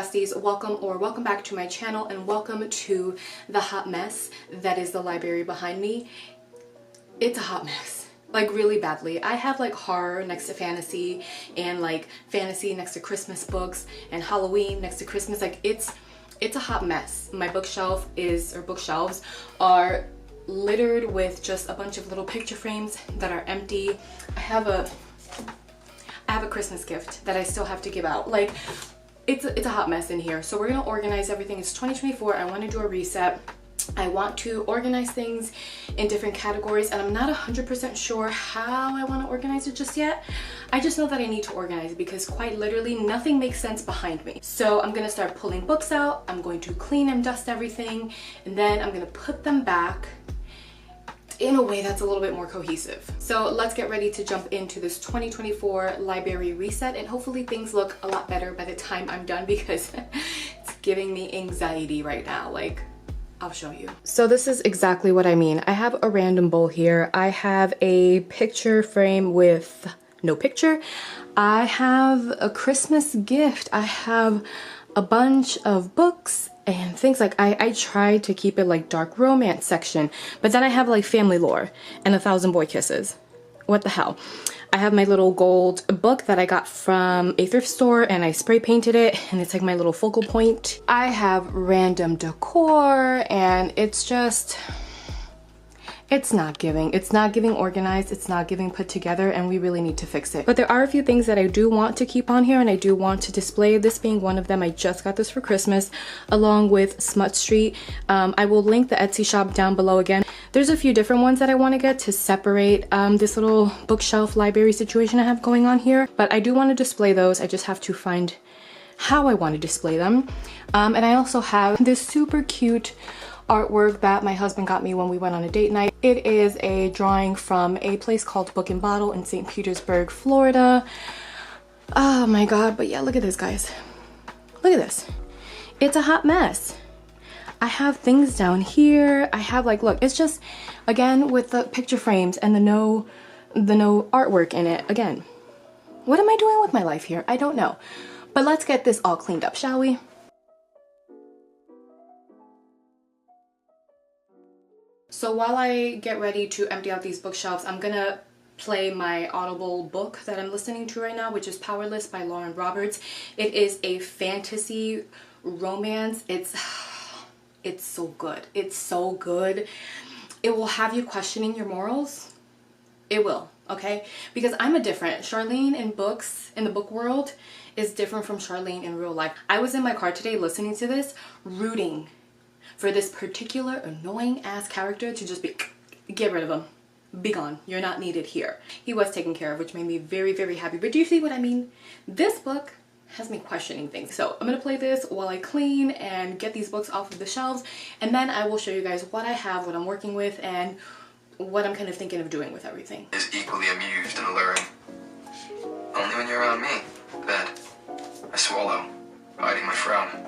Besties, welcome back to my channel, and welcome to the hot mess that is the library behind me. It's a hot mess, like really badly. I have like horror next to fantasy, and like fantasy next to Christmas books, and Halloween next to Christmas. Like it's a hot mess. My bookshelves are littered with just a bunch of little picture frames that are empty. I have a Christmas gift that I still have to give out. Like it's a hot mess in here. So we're gonna organize everything. It's 2024. I want to do a reset. I want to organize things in different categories, and I'm not 100% sure how I want to organize it just yet. I just know that I need to organize it because quite literally nothing makes sense behind me. So I'm gonna start pulling books out. I'm going to clean and dust everything, and then I'm gonna put them back in a way that's a little bit more cohesive. So let's get ready to jump into this 2024 library reset, and hopefully things look a lot better by the time I'm done, because it's giving me anxiety right now. Like, I'll show you. So this is exactly what I mean. I have a random bowl here. I have a picture frame with no picture. I have a Christmas gift. I have a bunch of books and things. Like I tried to keep it like dark romance section, but then I have like family lore and 1,000 boy kisses. What the hell? I have my little gold book that I got from a thrift store, and I spray painted it, and it's like my little focal point. I have random decor, and it's just, it's not giving organized, it's not giving put together, and we really need to fix it. But there are a few things that I do want to keep on here, and I do want to display, this being one of them. I just got this for Christmas along with Smut Street. I will link the Etsy shop down below again. There's a few different ones that I want to get to separate this little bookshelf library situation I have going on here, but I do want to display those. I just have to find how I want to display them. And I also have this super cute artwork that my husband got me when we went on a date night. It is a drawing from a place called Book and Bottle in St. Petersburg, Florida. Oh my god, but yeah, look at this, guys. Look at this. It's a hot mess. I have things down here. I have like, look, it's just, again, with the picture frames and the no artwork in it. Again, what am I doing with my life here? I don't know. But let's get this all cleaned up, shall we? So while I get ready to empty out these bookshelves, I'm gonna play my Audible book that I'm listening to right now, which is Powerless by Lauren Roberts. It is a fantasy romance. It's so good. It's so good. It will have you questioning your morals. It will, okay? Because I'm a different. Charlene in books, in the book world, is different from Charlene in real life. I was in my car today listening to this, rooting for this particular annoying ass character to just get rid of him. Be gone. You're not needed here. He was taken care of, which made me very, very happy. But do you see what I mean? This book has me questioning things. So I'm gonna play this while I clean and get these books off of the shelves, and then I will show you guys what I have, what I'm working with, and what I'm kind of thinking of doing with everything. Is equally amused and alluring. Only when you're around me. Bed. I swallow, hiding my frown.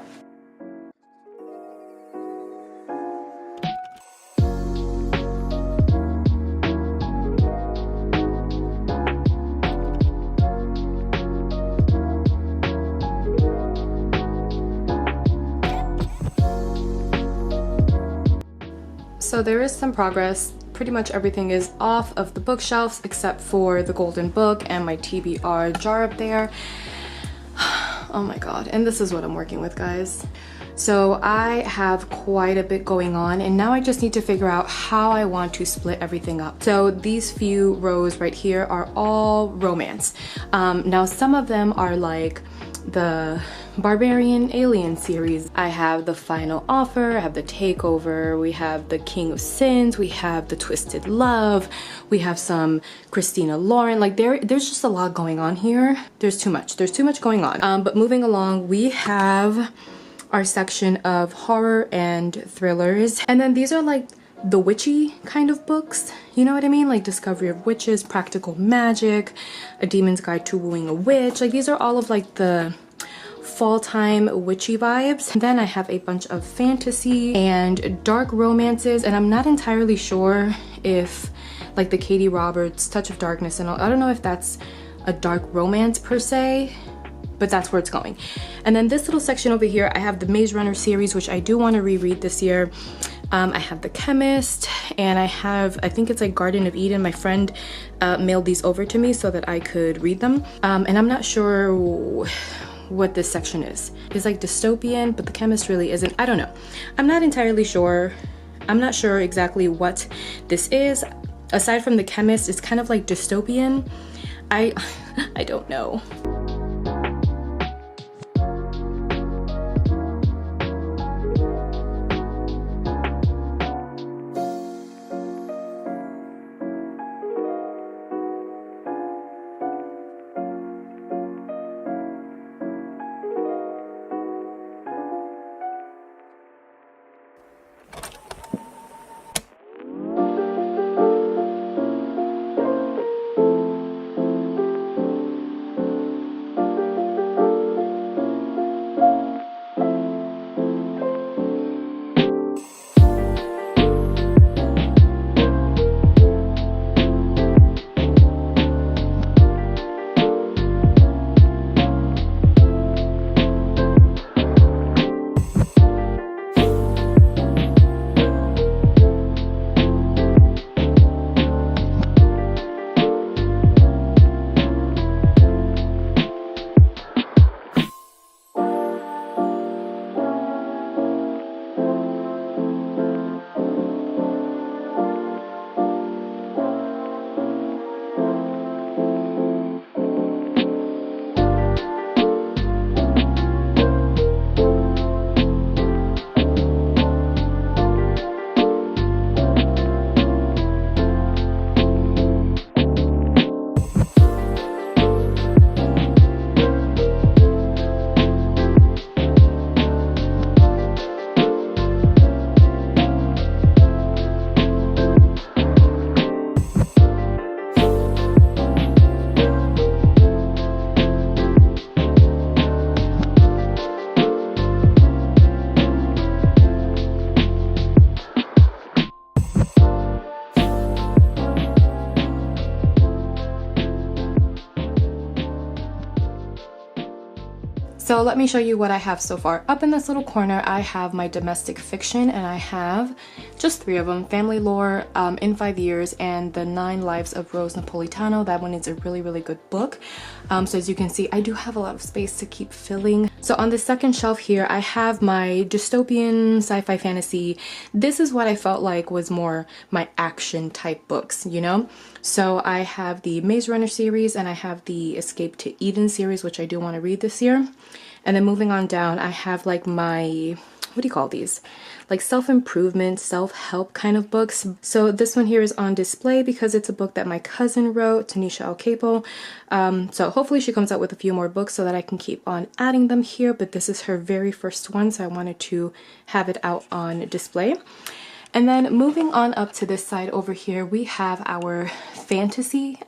So there is some progress. Pretty much everything is off of the bookshelves except for the golden book and my TBR jar up there. Oh my god. And this is what I'm working with, guys. So I have quite a bit going on, and now I just need to figure out how I want to split everything up. So these few rows right here are all romance. Now some of them are like the Barbarian Alien series. I have The Final Offer, I have The Takeover, we have The King of Sins, we have The Twisted Love, we have some Christina Lauren. Like there's just a lot going on here. There's too much going on. But moving along, we have our section of horror and thrillers, and then these are like the witchy kind of books, you know what I mean? Like Discovery of Witches, Practical Magic, A Demon's Guide to Wooing a Witch. Like these are all of like the fall time witchy vibes. And then I have a bunch of fantasy and dark romances, and I'm not entirely sure if like the Katie Roberts Touch of Darkness and all, I don't know if that's a dark romance per se, but that's where it's going. And then this little section over here, I have the Maze Runner series, which I do want to reread this year. I have The Chemist, and I think it's like Garden of Eden. My friend mailed these over to me so that I could read them. And I'm not sure what this section is. It's like dystopian, but The Chemist really isn't. I don't know. I'm not entirely sure. I'm not sure exactly what this is. Aside from The Chemist, it's kind of like dystopian. I don't know. So let me show you what I have so far. Up in this little corner, I have my domestic fiction, and I have just 3 of them: Family Lore, In 5 Years, and The 9 Lives of Rose Napolitano. That one is a really, really good book. So as you can see, I do have a lot of space to keep filling. So on the second shelf here, I have my dystopian sci-fi fantasy. This is what I felt like was more my action type books, you know? So I have the Maze Runner series, and I have the Escape to Eden series, which I do want to read this year. And then moving on down, I have like my, what do you call these? Like self-improvement, self-help kind of books. So this one here is on display because it's a book that my cousin wrote, Tanisha Alcapo. So hopefully she comes out with a few more books so that I can keep on adding them here. But this is her very first one, so I wanted to have it out on display. And then moving on up to this side over here, we have our fantasy.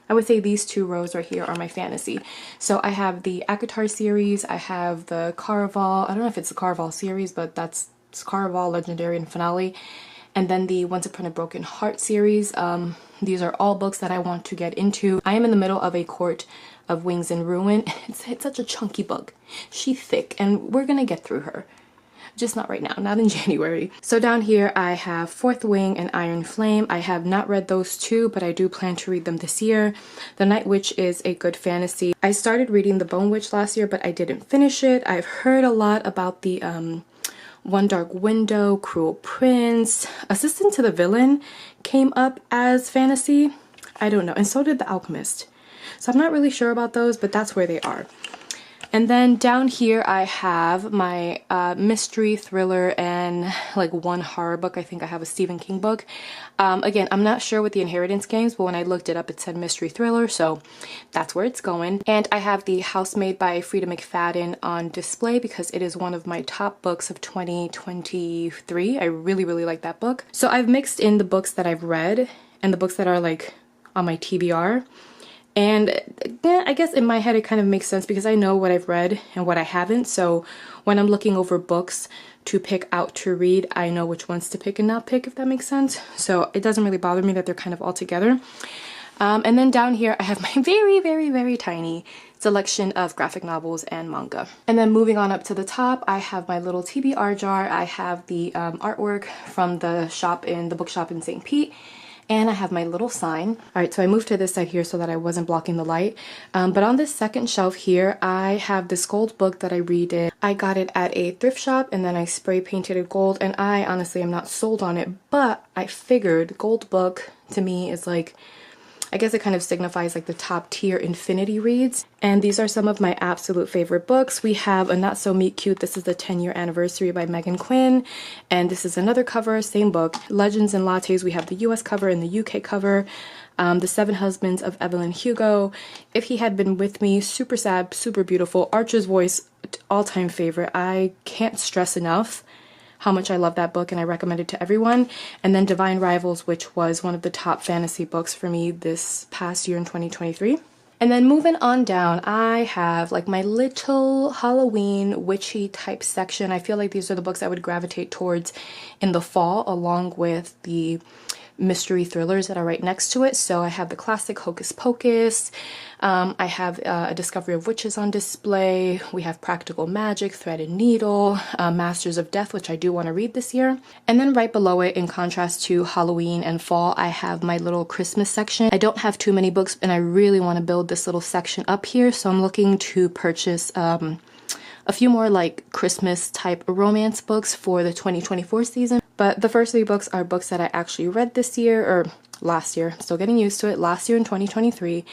I would say these 2 rows right here are my fantasy. So I have the Akatar series, I have the Caraval, I don't know if it's the Caraval series, but that's Caraval Legendary and Finale. And then the Once Upon a Broken Heart series. These are all books that I want to get into. I am in the middle of A Court of Wings and Ruin. It's such a chunky book. She's thick, and we're gonna get through her. Just not right now, not in January. So down here I have Fourth Wing and Iron Flame. I have not read those 2, but I do plan to read them this year. The Night Witch is a good fantasy. I started reading The Bone Witch last year, but I didn't finish it. I've heard a lot about the One Dark Window, Cruel Prince. Assistant to the Villain came up as fantasy. I don't know, and so did The Alchemist. So I'm not really sure about those, but that's where they are. And then down here I have my mystery, thriller, and like 1 horror book. I think I have a Stephen King book. Again, I'm not sure with the Inheritance games, but when I looked it up it said mystery thriller, so that's where it's going. And I have The Housemaid by Frida McFadden on display because it is one of my top books of 2023. I really, really like that book. So I've mixed in the books that I've read and the books that are like on my TBR. And I guess in my head it kind of makes sense because I know what I've read and what I haven't. So when I'm looking over books to pick out to read, I know which ones to pick and not pick, if that makes sense. So it doesn't really bother me that they're kind of all together. And then down here I have my very tiny selection of graphic novels and manga. And then moving on up to the top, I have my little TBR jar. I have the artwork from the shop in the bookshop in St. Pete. And I have my little sign. All right, so I moved to this side here so that I wasn't blocking the light. But on this second shelf here, I have this gold book that I redid. I got it at a thrift shop and then I spray painted it gold, and I honestly am not sold on it, but I figured gold book to me is like, I guess it kind of signifies like the top tier infinity reads. And these are some of my absolute favorite books. We have A Not So Meet Cute. This is the 10-year anniversary by Megan Quinn. And this is another cover, same book. Legends and Lattes. We have the US cover and the UK cover. The Seven Husbands of Evelyn Hugo. If He Had Been With Me, super sad, super beautiful. Archer's Voice, all-time favorite. I can't stress enough how much I love that book, and I recommend it to everyone. And then Divine Rivals, which was one of the top fantasy books for me this past year in 2023. And then moving on down, I have like my little Halloween witchy type section. I feel like these are the books I would gravitate towards in the fall, along with the mystery thrillers that are right next to it. So I have the classic Hocus Pocus. I have A Discovery of Witches on display. We have Practical Magic, Thread and Needle, Masters of Death, which I do want to read this year. And then right below it, in contrast to Halloween and fall, I have my little Christmas section. I don't have too many books and I really want to build this little section up here. So I'm looking to purchase a few more like Christmas type romance books for the 2024 season. But the first three books are books that I actually read this year, or last year, still getting used to it, last year in 2023.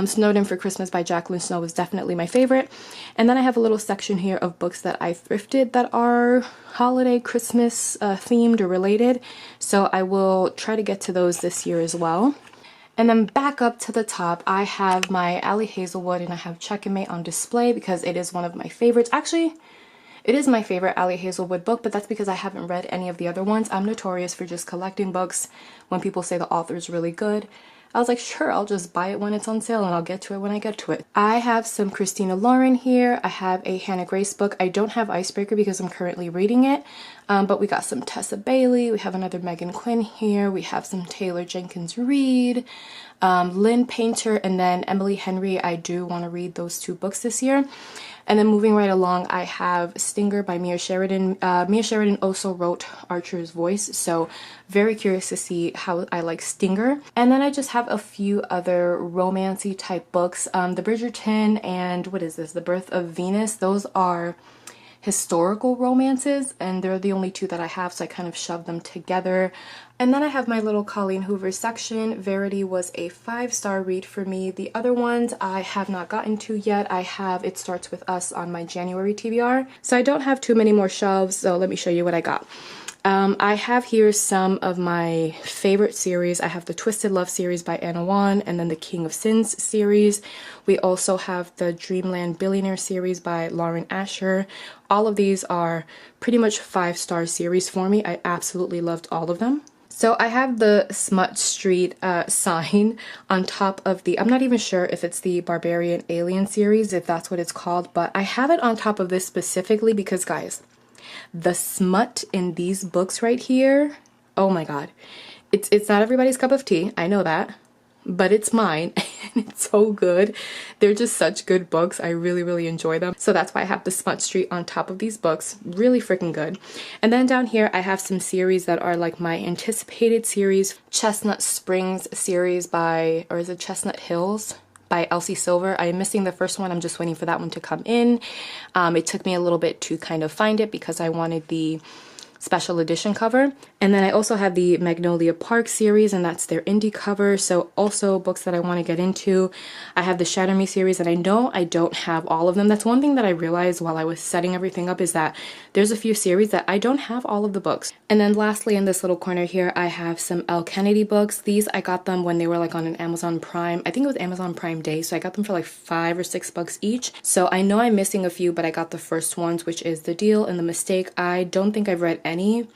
Snowed In for Christmas by Jacqueline Snow was definitely my favorite. And then I have a little section here of books that I thrifted that are holiday, Christmas themed or related. So I will try to get to those this year as well. And then back up to the top, I have my Ali Hazelwood and I have Checkmate on display because it is one of my favorites. Actually, it is my favorite Ali Hazelwood book, but that's because I haven't read any of the other ones. I'm notorious for just collecting books when people say the author is really good. I was like, sure, I'll just buy it when it's on sale and I'll get to it when I get to it. I have some Christina Lauren here. I have a Hannah Grace book. I don't have Icebreaker because I'm currently reading it, but we got some Tessa Bailey. We have another Megan Quinn here. We have some Taylor Jenkins Reid, Lynn Painter, and then Emily Henry. I do want to read those two books this year. And then moving right along, I have Stinger by Mia Sheridan. Mia Sheridan also wrote Archer's Voice, so very curious to see how I like Stinger. And then I just have a few other romancy type books. The Bridgerton and what is this? The Birth of Venus. Those are historical romances and they're the only two that I have, so I kind of shoved them together. And then I have my little Colleen Hoover section. Verity was a 5-star read for me. The other ones I have not gotten to yet. I have It Starts With Us on my January TBR. So I don't have too many more shelves, so let me show you what I got. I have here some of my favorite series. I have the Twisted Love series by Anna Wan and then the King of Sins series. We also have the Dreamland Billionaire series by Lauren Asher. All of these are pretty much 5-star series for me. I absolutely loved all of them. So I have the Smut Street sign on top of the, I'm not even sure if it's the Barbarian Alien series, if that's what it's called, but I have it on top of this specifically because, guys, the smut in these books right here, oh my god. It's not everybody's cup of tea, I know that, but it's mine and it's so good. They're just such good books. I really enjoy them. So that's why I have the Smut Street on top of these books. Really freaking good. And then down here I have some series that are like my anticipated series. Chestnut Springs series by, or is it Chestnut Hills? By Elsie Silver. I am missing the first one. I'm just waiting for that one to come in. It took me a little bit to kind of find it because I wanted the special edition cover. And then I also have the Magnolia Park series, and that's their indie cover. So also books that I want to get into. I have the Shatter Me series, and I know I don't have all of them. That's one thing that I realized while I was setting everything up, is that there's a few series that I don't have all of the books. And then lastly, in this little corner here, I have some Elle Kennedy books. These I got them when they were like on an Amazon Prime. I think it was Amazon Prime Day, so I got them for like $5 or $6 each. So I know I'm missing a few, but I got the first ones, which is The Deal and The Mistake. I don't think I've read any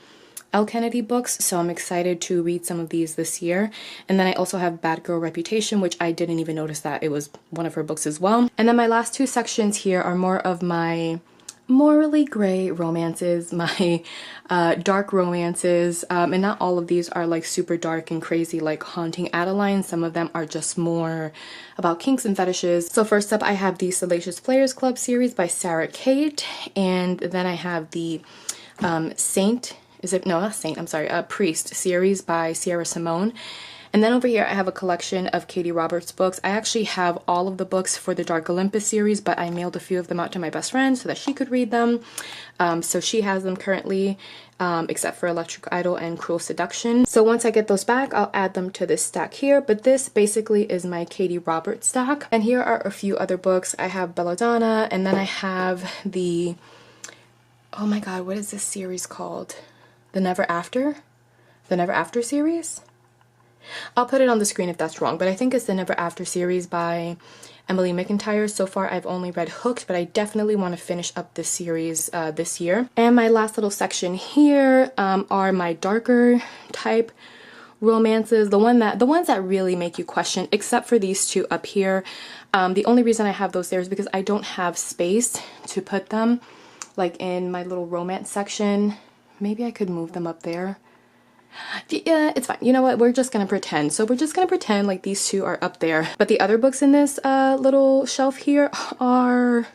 Elle Kennedy books, so I'm excited to read some of these this year. And then I also have Bad Girl Reputation, which I didn't even notice that it was one of her books as well. And then my last two sections here are more of my morally gray romances, my dark romances, and not all of these are like super dark and crazy like Haunting Adeline. Some of them are just more about kinks and fetishes. So first up I have the Salacious Players Club series by Sarah Kate, and then I have the Saint, is it, no not Saint, I'm sorry, Priest series by Sierra Simone. And then over here I have a collection of Katie Roberts books. I actually have all of the books for the Dark Olympus series, but I mailed a few of them out to my best friend so that she could read them. So she has them currently, except for Electric Idol and Cruel Seduction. So once I get those back, I'll add them to this stack here. But this basically is my Katie Roberts stack. And here are a few other books. I have Belladonna, and then I have the, oh my god, what is this series called? The Never After? The Never After series? I'll put it on the screen if that's wrong, but I think it's the Never After series by Emily McIntyre. So far I've only read Hooked, but I definitely want to finish up this series this year. And my last little section here are my darker type romances, the ones that really make you question, except for these two up here. The only reason I have those there is because I don't have space to put them like in my little romance section. Maybe I could move them up there. Yeah, it's fine. You know what? We're just gonna pretend. So we're just gonna pretend like these two are up there. But the other books in this little shelf here are,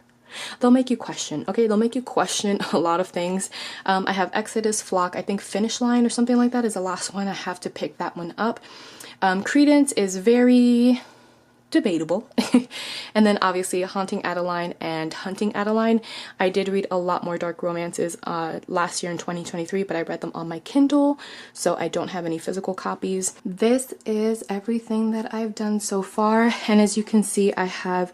they'll make you question, okay? They'll make you question a lot of things. I have Exodus, Flock, I think Finish Line or something like that is the last one. I have to pick that one up. Credence is very debatable. And then obviously Haunting Adeline and Hunting Adeline. I did read a lot more dark romances last year in 2023, but I read them on my Kindle, so I don't have any physical copies. This is everything that I've done so far, and as you can see I have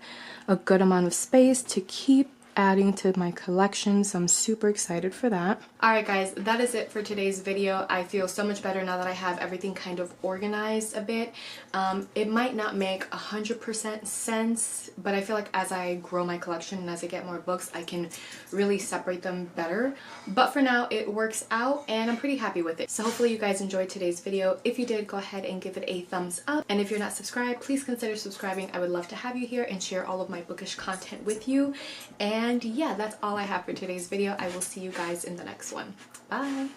a good amount of space to keep adding to my collection, so I'm super excited for that. Alright guys, that is it for today's video. I feel so much better now that I have everything kind of organized a bit. It might not make 100% sense, but I feel like as I grow my collection and as I get more books, I can really separate them better. But for now, it works out and I'm pretty happy with it. So hopefully you guys enjoyed today's video. If you did, go ahead and give it a thumbs up. And if you're not subscribed, please consider subscribing. I would love to have you here and share all of my bookish content with you. And yeah, that's all I have for today's video. I will see you guys in the next one. Bye!